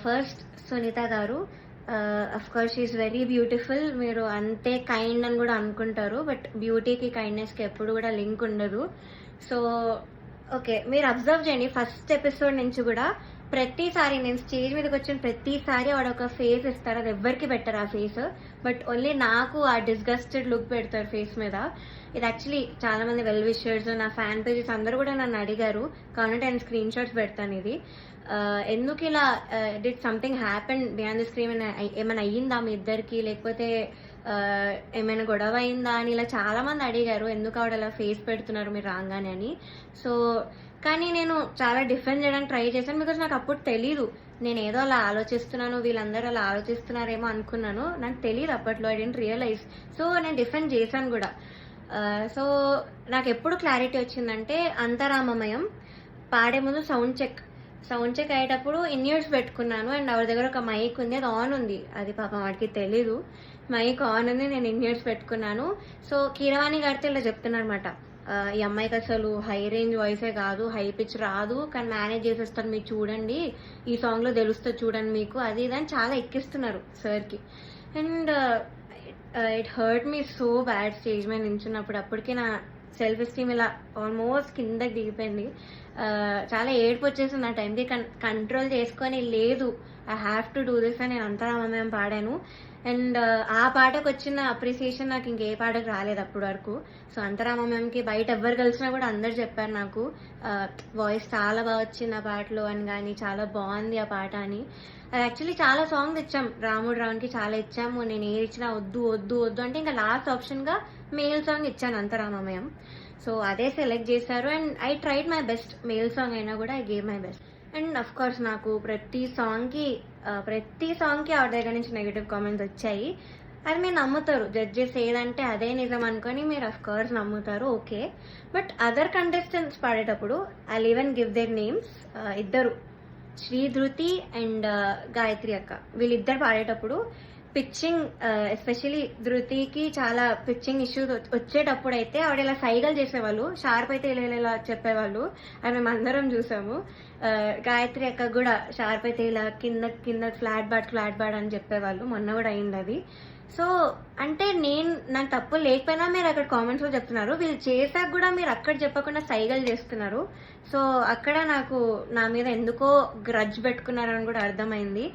First Sunitha గారు. Of course she is very beautiful. మీరు అంతే కైండ్ అని కూడా అనుకుంటారు, బట్ బ్యూటీకి కైండ్నెస్కి ఎప్పుడు కూడా లింక్ ఉండదు. సో ఓకే, మీరు అబ్జర్వ్ చేయండి, ఫస్ట్ ఎపిసోడ్ నుంచి కూడా ప్రతిసారి నేను స్టేజ్ మీదకి వచ్చిన ప్రతిసారి వాడు ఒక ఫేస్ ఇస్తారు. అది ఎవ్వరికి పెట్టరు ఆ ఫేస్, బట్ ఓన్లీ నాకు ఆ డిస్గస్టెడ్ లుక్ పెడతారు ఫేస్ మీద. ఇది యాక్చువల్లీ చాలా మంది వెల్ విషర్స్, నా ఫ్యాన్ పేజెస్ అందరూ కూడా నన్ను అడిగారు, కాబట్టి నేను స్క్రీన్ షాట్స్ పెడతాను. ఇది ఎందుకు ఇలా did something happen beyond the screen, ఏమైనా అయ్యిందా మీ ఇద్దరికి, లేకపోతే ఏమైనా గొడవ అయిందా అని ఇలా చాలా మంది అడిగారు, ఎందుకు ఆవిడ అలా ఫేస్ పెడుతున్నారు మీరు రాగానే అని. సో కానీ నేను చాలా డిఫెండ్ చేయడానికి ట్రై చేశాను, బికాజ్ నాకు అప్పుడు తెలీదు, నేను ఏదో అలా ఆలోచిస్తున్నాను, వీళ్ళందరూ అలా ఆలోచిస్తున్నారేమో అనుకున్నాను, నాకు తెలియదు అప్పట్లో, ఐ డెంట్ రియలైజ్. సో నేను డిఫెండ్ చేశాను కూడా. సో నాకు ఎప్పుడు క్లారిటీ వచ్చిందంటే, అంతరామమయం పాడే ముందు సౌండ్ చెక్ అయ్యేటప్పుడు ఇన్ ఇయర్స్ పెట్టుకున్నాను, అండ్ ఆవిడ దగ్గర ఒక మైక్ ఉంది, అది ఆన్ ఉంది, అది పాపం వాడికి తెలీదు, మైక్ ఆన్ ఉంది, నేను ఇన్ ఇయర్స్ పెట్టుకున్నాను. సో కీరవాణి గారితో ఇలా చెప్తున్నారు అనమాట, ఈ అమ్మాయికి అసలు హై రేంజ్ వాయిసే కాదు, హై పిచ్ రాదు, కానీ మేనేజ్ చేసేస్తాను మీరు చూడండి, ఈ సాంగ్లో తెలుస్తుంది చూడండి మీకు, అది ఇదని చాలా ఎక్కిస్తున్నారు సార్కి. And it hurt me so bad stage మీద నించున్నప్పుడు. అప్పటికి నా సెల్ఫ్ ఎస్టీమ్ ఇలా ఆల్మోస్ట్ కిందకి దిగిపోయింది. చాలా ఏడుపు వచ్చేసింది ఆ టైంకి, కంట్రోల్ చేసుకొని లేదు I have to do this అని నేను అంతరామమయం పాడాను. అండ్ ఆ పాటకు వచ్చిన అప్రిసియేషన్ నాకు ఇంకే పాటకు రాలేదు అప్పటి వరకు. సో అంతరామమయంకి బయట ఎవ్వరు కలిసినా కూడా అందరు చెప్పారు నాకు, వాయిస్ చాలా బాగా వచ్చింది ఆ పాటలో అని, కానీ చాలా బాగుంది ఆ పాట అని. అది యాక్చువల్లీ చాలా సాంగ్స్ ఇచ్చాం, రాముడు రావునికి చాలా ఇచ్చాము, నేను ఏది ఇచ్చినా వద్దు వద్దు వద్దు అంటే ఇంకా లాస్ట్ ఆప్షన్గా మేల్ సాంగ్ ఇచ్చాను అంతరామమయం. సో అదే సెలెక్ట్ చేశారు, and I tried my best, male song అయినా కూడా I gave my best. And of course నాకు ప్రతి సాంగ్కి ఆవిడ దగ్గర నుంచి నెగిటివ్ కామెంట్స్ వచ్చాయి. అది మీరు నమ్ముతారు, జడ్జెస్ ఏదంటే అదే నిజం అనుకొని మీరు అఫ్ కోర్స్ నమ్ముతారు, ఓకే. బట్ అదర్ కంటెస్టెంట్స్ పాడేటప్పుడు I even give their names. ఇద్దరు, శ్రీధృతి అండ్ గాయత్రి అక్క, వీళ్ళిద్దరు పాడేటప్పుడు పిచ్చింగ్, ఎస్పెషలీ ధృతికి చాలా పిచ్చింగ్ ఇష్యూస్ వచ్చేటప్పుడు అయితే ఆవిడ ఇలా సైగలు చేసేవాళ్ళు, షార్ప్ అయితే ఇలా ఇలా చెప్పేవాళ్ళు, అది మేము అందరం చూసాము. గాయత్రి అక్క కూడా షార్ప్ అయితే ఇలా కింద ఫ్లాట్ బాడ్ అని చెప్పేవాళ్ళు, మొన్న కూడా అయింది అది. సో అంటే నాకు తప్పు లేకపోయినా మీరు అక్కడ కామెంట్స్లో చెప్తున్నారు, వీళ్ళు చేశాక కూడా మీరు అక్కడ చెప్పకుండా సైగలు చేస్తున్నారు. సో అక్కడ నాకు నా మీద ఎందుకో గ్రడ్జ్ పెట్టుకున్నారని కూడా అర్థమైంది.